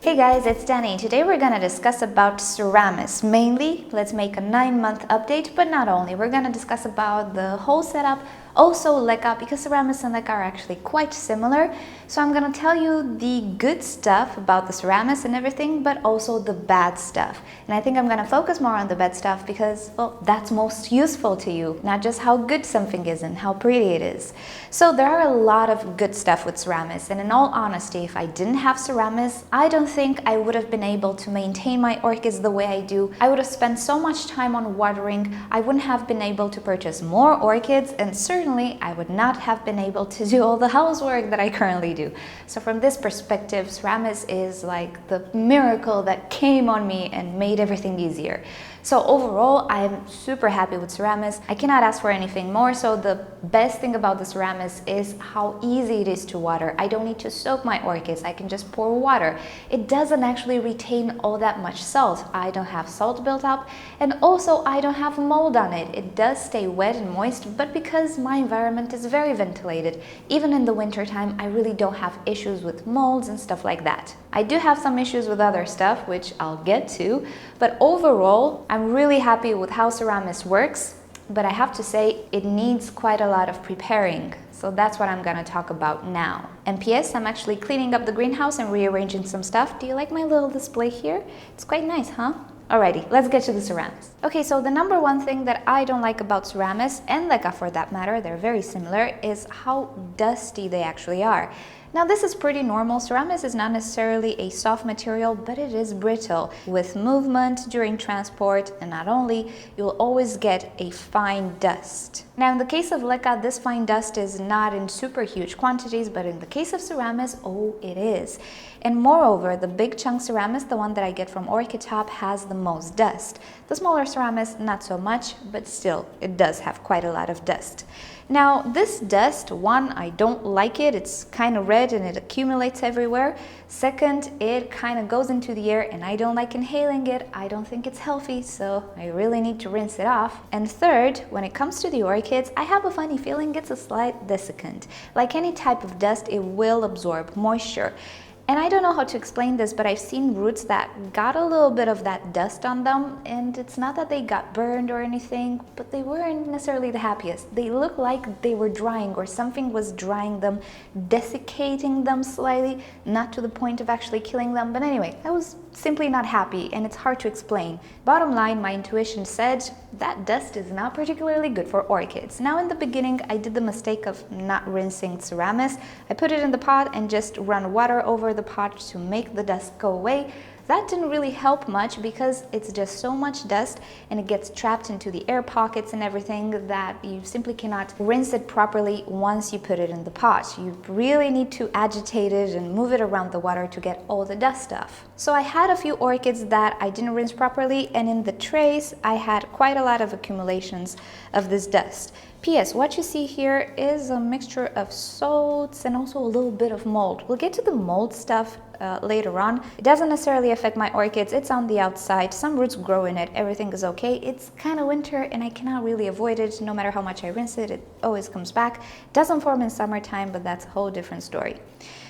Hey guys, it's Danny. Today we're going to discuss about Seramis. Mainly, let's make a 9-month update, but not only. We're going to discuss about the whole setup, also Leca, because Seramis and Leca are actually quite similar. So I'm going to tell you the good stuff about the Seramis and everything, but also the bad stuff. And I think I'm going to focus more on the bad stuff because, well, that's most useful to you, not just how good something is and how pretty it is. So there are a lot of good stuff with Seramis, and in all honesty, if I didn't have Seramis, I don't think I would have been able to maintain my orchids the way I do. I would have spent so much time on watering, I wouldn't have been able to purchase more orchids, and certainly I would not have been able to do all the housework that I currently do. So from this perspective, Seramis is like the miracle that came on me and made everything easier. So overall, I'm super happy with Seramis. I cannot ask for anything more. So the best thing about the Seramis is how easy it is to water. I don't need to soak my orchids. I can just pour water. It doesn't actually retain all that much salt. I don't have salt built up, and also I don't have mold on it. It does stay wet and moist, but because my environment is very ventilated, even in the winter time, I really don't have issues with molds and stuff like that. I do have some issues with other stuff, which I'll get to, but overall, I'm really happy with how Seramis works, but I have to say it needs quite a lot of preparing. So that's what I'm gonna talk about now. And PS, I'm actually cleaning up the greenhouse and rearranging some stuff. Do you like my little display here? It's quite nice, huh? Alrighty, let's get to the Seramis. Okay, so the number one thing that I don't like about Seramis, and Leca for that matter, they're very similar, is how dusty they actually are. Now this is pretty normal. Seramis is not necessarily a soft material, but it is brittle. With movement during transport, and not only, you'll always get a fine dust. Now in the case of Leca, this fine dust is not in super huge quantities, but in the case of Seramis, oh, it is. And moreover, the big chunk Seramis, the one that I get from Orchid Top, has the most dust. The smaller Seramis, not so much, but still, it does have quite a lot of dust. Now, this dust, one, I don't like it. It's kind of red and it accumulates everywhere. Second, it kind of goes into the air and I don't like inhaling it. I don't think it's healthy, so I really need to rinse it off. And third, when it comes to the orchids, I have a funny feeling it's a slight desiccant. Like any type of dust, it will absorb moisture. And I don't know how to explain this, but I've seen roots that got a little bit of that dust on them, and it's not that they got burned or anything, but they weren't necessarily the happiest. They looked like they were drying or something was drying them, desiccating them slightly, not to the point of actually killing them. But anyway, I was simply not happy, and it's hard to explain. Bottom line, my intuition said that dust is not particularly good for orchids. Now in the beginning, I did the mistake of not rinsing Seramis. I put it in the pot and just run water over the pot to make the dust go away. That didn't really help much because it's just so much dust and it gets trapped into the air pockets and everything that you simply cannot rinse it properly once you put it in the pot. You really need to agitate it and move it around the water to get all the dust off. So I had a few orchids that I didn't rinse properly, and in the trays I had quite a lot of accumulations of this dust. P.S. What you see here is a mixture of salts and also a little bit of mold. We'll get to the mold stuff later on. It doesn't necessarily affect my orchids. It's on the outside. Some roots grow in it. Everything is okay. It's kind of winter and I cannot really avoid it. No matter how much I rinse it, it always comes back. It doesn't form in summertime, but that's a whole different story.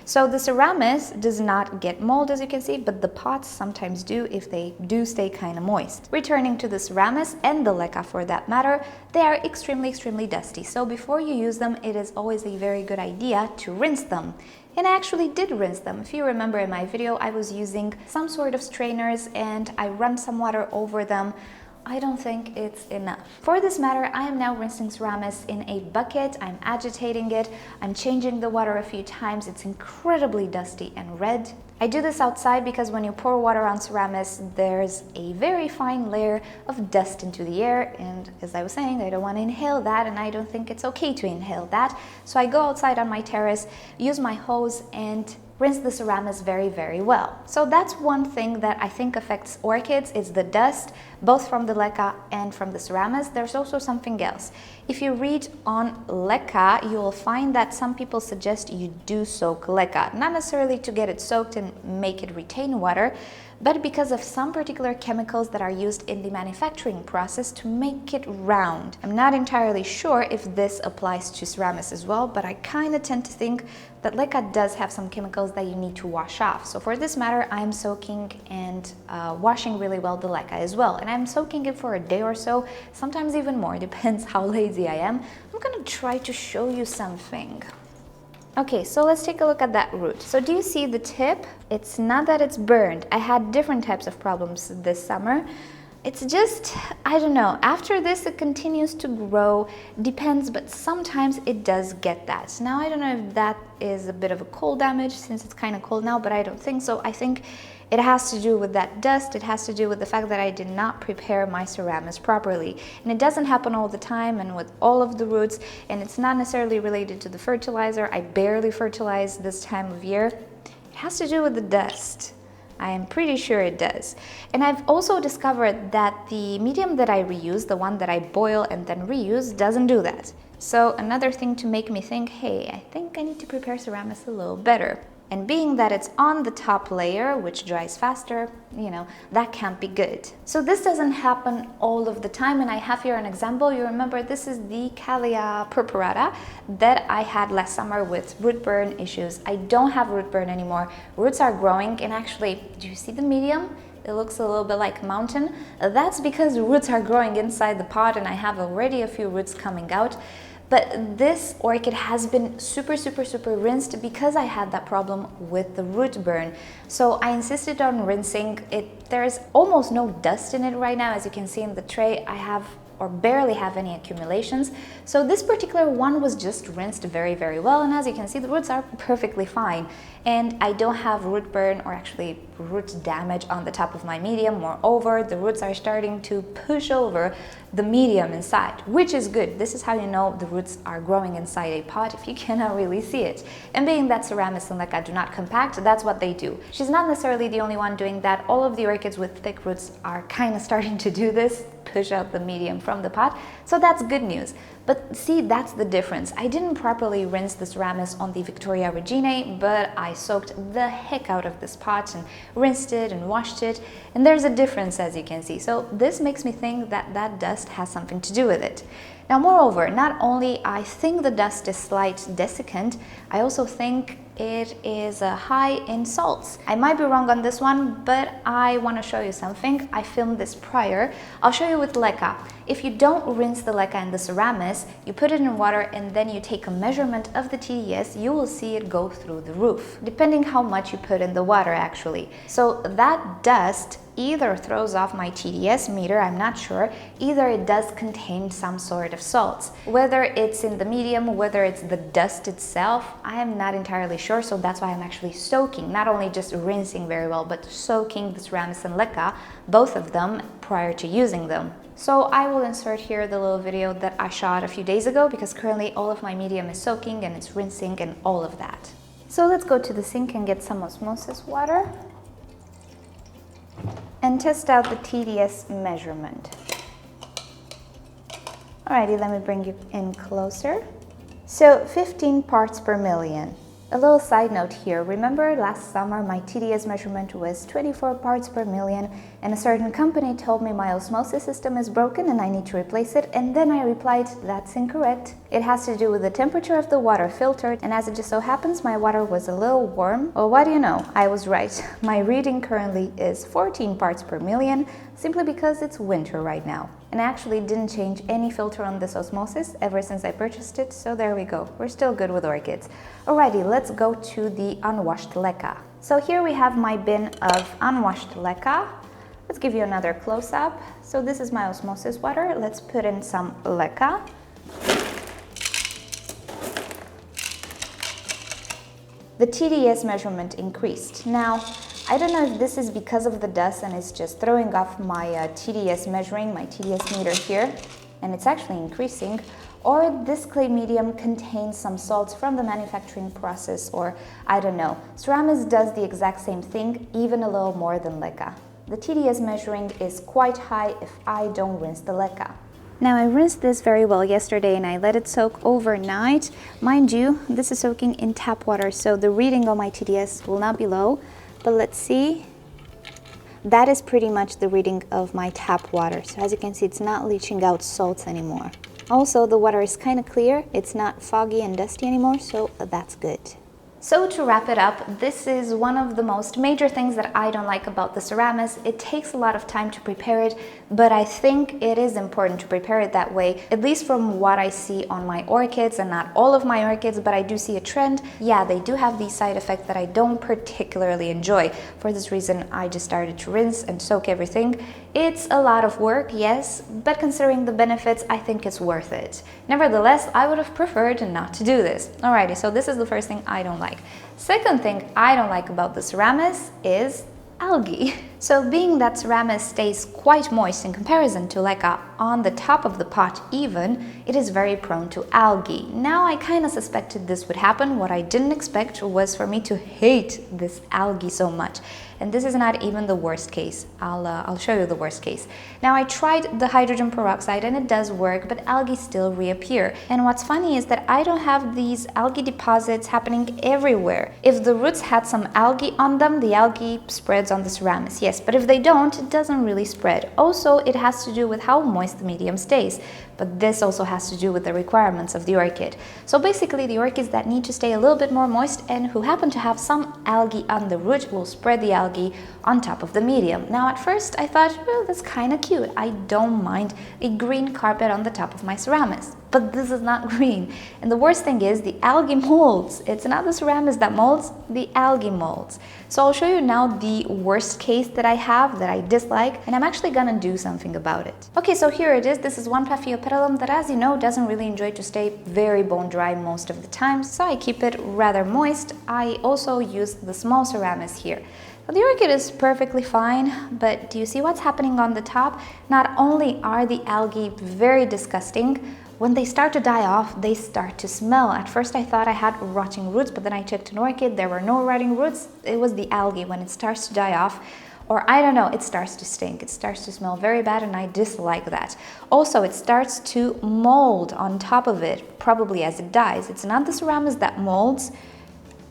So the Seramis does not get mold, as you can see, but the pots sometimes do if they do stay kind of moist. Returning to the Seramis and the Leca for that matter, they are extremely dusty. So before you use them, it is always a very good idea to rinse them. And I actually did rinse them. If you remember in my video, I was using some sort of strainers and I run some water over them. I don't think it's enough. For this matter, I am now rinsing Seramis in a bucket. I'm agitating it. I'm changing the water a few times. It's incredibly dusty and red. I do this outside because when you pour water on Seramis, there's a very fine layer of dust into the air. And as I was saying, I don't want to inhale that, and I don't think it's okay to inhale that. So I go outside on my terrace, use my hose, and rinse the Seramis very well. So that's one thing that I think affects orchids, is the dust, both from the Leca and from the Seramis. There's also something else. If you read on Leca, you will find that some people suggest you do soak Leca, not necessarily to get it soaked and make it retain water, but because of some particular chemicals that are used in the manufacturing process to make it round. I'm not entirely sure if this applies to Seramis as well, but I kind of tend to think that Leca does have some chemicals that you need to wash off. So for this matter, I'm soaking and washing really well the Leca as well. And I'm soaking it for a day or so, sometimes even more, depends how lazy I am. I'm gonna try to show you something. Okay, so let's take a look at that root. So do you see the tip? It's not that it's burned. I had different types of problems this summer. It's just, I don't know, after this it continues to grow, depends, but sometimes it does get that. Now I don't know if that is a bit of a cold damage since it's kind of cold now, but I don't think so. I think it has to do with that dust. It has to do with the fact that I did not prepare my Seramis properly. And it doesn't happen all the time and with all of the roots, and it's not necessarily related to the fertilizer. I barely fertilize this time of year. It has to do with the dust. I am pretty sure it does. And I've also discovered that the medium that I reuse, the one that I boil and then reuse, doesn't do that. So another thing to make me think, hey, I think I need to prepare Seramis a little better. And being that it's on the top layer, which dries faster, you know, that can't be good. So this doesn't happen all of the time, and I have here an example. You remember this is the Calia purpurata that I had last summer with root burn issues. I don't have root burn anymore. Roots are growing, and actually, do you see the medium? It looks a little bit like a mountain. That's because roots are growing inside the pot, and I have already a few roots coming out. But this orchid has been super rinsed because I had that problem with the root burn. So I insisted on rinsing it. There's almost no dust in it right now. As you can see in the tray, I have or barely have any accumulations. So this particular one was just rinsed very well, and as you can see, the roots are perfectly fine. And I don't have root burn or actually root damage on the top of my medium. Moreover, the roots are starting to push over the medium inside, which is good. This is how you know the roots are growing inside a pot if you cannot really see it. And being that Seramis and Leca do not compact, that's what they do. She's not necessarily the only one doing that. All of the orchids with thick roots are kind of starting to do this, push out the medium from the pot. So that's good news. But see, that's the difference. I didn't properly rinse the Seramis on the Victoria Reginae, but I soaked the heck out of this pot and rinsed it and washed it. And there's a difference, as you can see. So this makes me think that that dust has something to do with it. Now, moreover, not only I think the dust is slight desiccant, I also think it is high in salts. I might be wrong on this one, but I want to show you something. I filmed this prior. I'll show you with Leca. If you don't rinse the Leca and the Seramis, you put it in water and then you take a measurement of the TDS, you will see it go through the roof, depending how much you put in the water actually. So that dust either throws off my TDS meter, I'm not sure, either it does contain some sort of salts. Whether it's in the medium, whether it's the dust itself, I am not entirely sure, so that's why I'm actually soaking, not only just rinsing very well, but soaking the Seramis and Leca, both of them, prior to using them. So I will insert here the little video that I shot a few days ago, because currently all of my medium is soaking and it's rinsing and all of that. So let's go to the sink and get some osmosis water and test out the TDS measurement. Alrighty, let me bring you in closer. So 15 parts per million. A little side note here, remember last summer my TDS measurement was 24 parts per million and a certain company told me my osmosis system is broken and I need to replace it, and then I replied, that's incorrect. It has to do with the temperature of the water filtered, and as it just so happens my water was a little warm. Well, what do you know? I was right. My reading currently is 14 parts per million, simply because it's winter right now. And I actually didn't change any filter on this osmosis ever since I purchased it, so there we go. We're still good with orchids. Alrighty, let's go to the unwashed Leca. So here we have my bin of unwashed Leca. Let's give you another close-up. So this is my osmosis water. Let's put in some Leca. The TDS measurement increased. Now, I don't know if this is because of the dust and it's just throwing off my TDS measuring, my TDS meter here, and it's actually increasing, or this clay medium contains some salts from the manufacturing process, or I don't know. Seramis does the exact same thing, even a little more than Leca. The TDS measuring is quite high if I don't rinse the Leca. Now I rinsed this very well yesterday and I let it soak overnight. Mind you, this is soaking in tap water, so the reading on my TDS will not be low. But let's see. that is pretty much the reading of my tap water. So as you can see, it's not leaching out salts anymore. Also, the water is kind of clear. It's not foggy and dusty anymore, so that's good. So to wrap it up, this is one of the most major things that I don't like about the Seramis. It takes a lot of time to prepare it, but I think it is important to prepare it that way, at least from what I see on my orchids, and not all of my orchids, but I do see a trend. Yeah, they do have these side effects that I don't particularly enjoy. For this reason, I just started to rinse and soak everything. It's a lot of work, yes, but considering the benefits, I think it's worth it. Nevertheless, I would have preferred not to do this. Alrighty, so this is the first thing I don't like. Second thing I don't like about the Seramis is algae. So being that Seramis stays quite moist in comparison to Leca on the top of the pot even, it is very prone to algae. Now I kind of suspected this would happen. What I didn't expect was for me to hate this algae so much. And this is not even the worst case. I'll show you the worst case. Now I tried the hydrogen peroxide and it does work, but algae still reappear. And what's funny is that I don't have these algae deposits happening everywhere. If the roots had some algae on them, the algae spreads on the Seramis, yes, but if they don't, it doesn't really spread. Also, it has to do with how moist the medium stays. But this also has to do with the requirements of the orchid. So basically, the orchids that need to stay a little bit more moist and who happen to have some algae on the root will spread the algae on top of the medium. Now at first I thought, well, that's kind of cute. I don't mind a green carpet on the top of my Seramis. But this is not green. And the worst thing is the algae molds. It's not the Seramis that molds, the algae molds. So I'll show you now the worst case that I have that I dislike, and I'm actually gonna do something about it. Okay, so here it is. This is one Paphiopedilum that, as you know, doesn't really enjoy to stay very bone dry most of the time, so I keep it rather moist. I also use the small Seramis here. The orchid is perfectly fine, but do you see what's happening on the top? Not only are the algae very disgusting, when they start to die off, they start to smell. At first I thought I had rotting roots, but then I checked an orchid, there were no rotting roots. It was the algae. When it starts to die off, or I don't know, it starts to stink. It starts to smell very bad, and I dislike that. Also, it starts to mold on top of it, probably as it dies. It's not the Seramis that molds,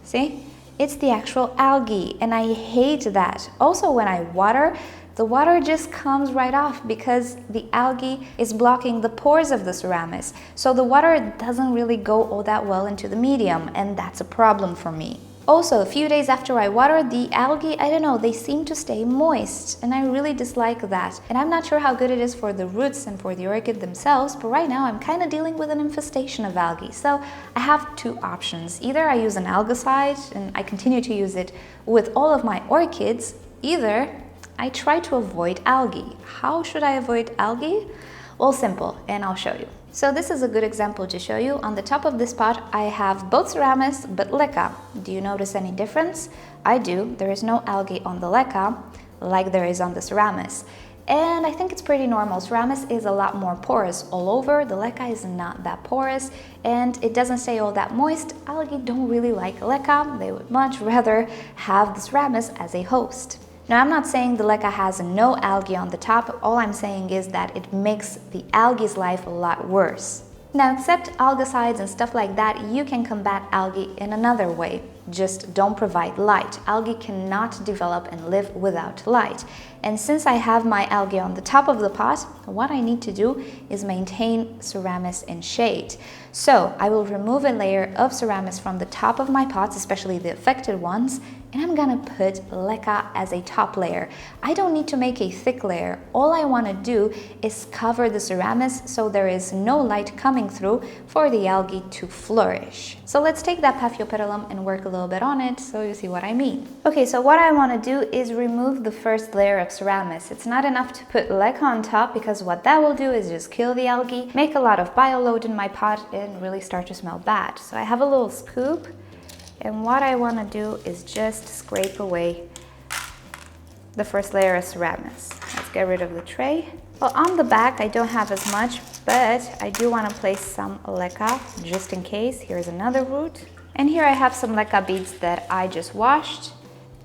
see? It's the actual algae, and I hate that. Also, when I water, the water just comes right off because the algae is blocking the pores of the Seramis. So the water doesn't really go all that well into the medium, and that's a problem for me. Also, a few days after I water, the algae, I don't know, they seem to stay moist, and I really dislike that. And I'm not sure how good it is for the roots and for the orchid themselves, but right now I'm kind of dealing with an infestation of algae. So I have two options. Either I use an algicide, and I continue to use it with all of my orchids, either I try to avoid algae. How should I avoid algae? Well, simple, and I'll show you. So this is a good example to show you. On the top of this pot, I have both Seramis, but Leca. Do you notice any difference? I do. There is no algae on the Leca, like there is on the Seramis. And I think it's pretty normal. Seramis is a lot more porous all over. The Leca is not that porous, and it doesn't stay all that moist. Algae don't really like Leca. They would much rather have the Seramis as a host. Now, I'm not saying the Leca has no algae on the top. All I'm saying is that it makes the algae's life a lot worse. Now, except algicides and stuff like that, you can combat algae in another way. Just don't provide light. Algae cannot develop and live without light. And since I have my algae on the top of the pot, what I need to do is maintain Seramis in shade. So I will remove a layer of Seramis from the top of my pots, especially the affected ones, and I'm gonna put Leca as a top layer. I don't need to make a thick layer. All I wanna do is cover the Seramis so there is no light coming through for the algae to flourish. So let's take that Paphiopedilum and work a little bit on it so you see what I mean. Okay, so what I wanna do is remove the first layer of Seramis. It's not enough to put Leca on top, because what that will do is just kill the algae, make a lot of bioload in my pot, and really start to smell bad. So I have a little scoop, and what I want to do is just scrape away the first layer of Seramis. Let's get rid of the tray. Well, on the back I don't have as much, but I do want to place some Leca just in case. Here's another root. And here I have some Leca beads that I just washed.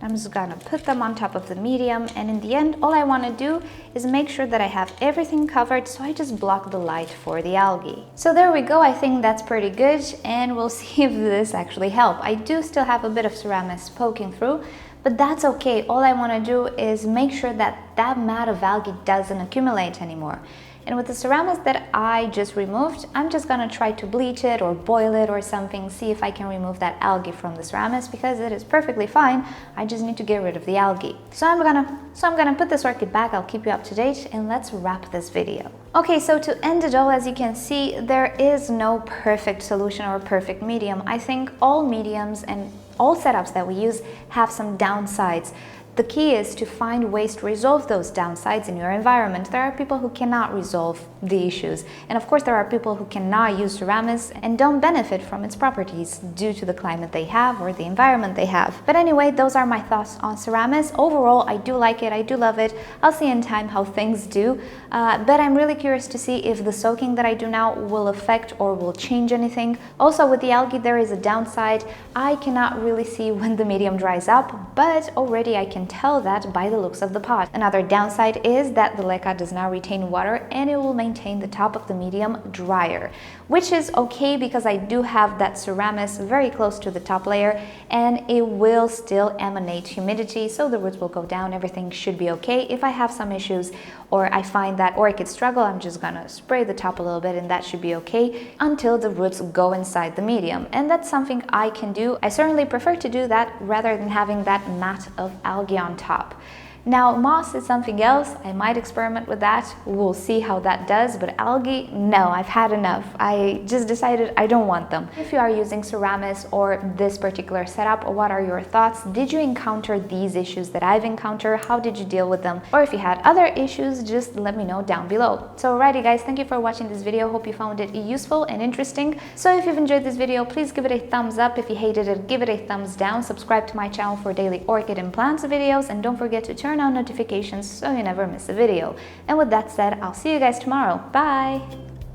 I'm just gonna put them on top of the medium, and in the end, all I want to do is make sure that I have everything covered, so I just block the light for the algae. So there we go. I think that's pretty good, and we'll see if this actually helps. I do still have a bit of Seramis poking through, but that's okay. All I want to do is make sure that that mat of algae doesn't accumulate anymore. And with the Seramis that I just removed, I'm just gonna try to bleach it or boil it or something, see if I can remove that algae from the Seramis, because it is perfectly fine. I just need to get rid of the algae. So I'm gonna put this orchid back. I'll keep you up to date, and let's wrap this video. Okay, so to end it all, as you can see, there is no perfect solution or perfect medium. I think all mediums and all setups that we use have some downsides. The key is to find ways to resolve those downsides in your environment. There are people who cannot resolve the issues. And of course, there are people who cannot use Seramis and don't benefit from its properties due to the climate they have or the environment they have. But anyway, those are my thoughts on Seramis. Overall, I do like it. I do love it. I'll see in time how things do. But I'm really curious to see if the soaking that I do now will affect or will change anything. Also, with the algae, there is a downside. I cannot really see when the medium dries up, but already I can tell that by the looks of the pot. Another downside is that the Leca does not retain water and it will maintain the top of the medium drier, which is okay because I do have that Seramis very close to the top layer and it will still emanate humidity, so the roots will go down. Everything should be okay. If I have some issues or I find that orchids struggle, I'm just gonna spray the top a little bit and that should be okay until the roots go inside the medium, and that's something I can do. I certainly prefer to do that rather than having that mat of algae on top. Now, moss is something else. I might experiment with that. We'll see how that does, but algae, no, I've had enough. I just decided I don't want them. If you are using Seramis or this particular setup, what are your thoughts? Did you encounter these issues that I've encountered? How did you deal with them? Or if you had other issues, just let me know down below. So alrighty guys, thank you for watching this video. Hope you found it useful and interesting. So if you've enjoyed this video, please give it a thumbs up. If you hated it, give it a thumbs down. Subscribe to my channel for daily orchid and plants videos, and don't forget to turn on notifications so you never miss a video. And with that said, I'll see you guys tomorrow. Bye!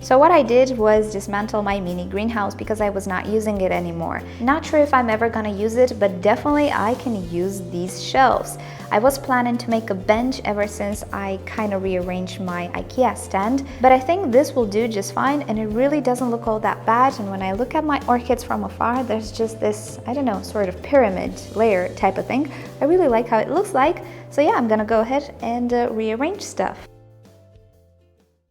So what I did was dismantle my mini greenhouse because I was not using it anymore. Not sure if I'm ever gonna use it, but definitely I can use these shelves. I was planning to make a bench ever since I kind of rearranged my IKEA stand, but I think this will do just fine and it really doesn't look all that bad. And when I look at my orchids from afar, there's just this, I don't know, sort of pyramid layer type of thing. I really like how it looks like. So yeah, I'm gonna go ahead and rearrange stuff.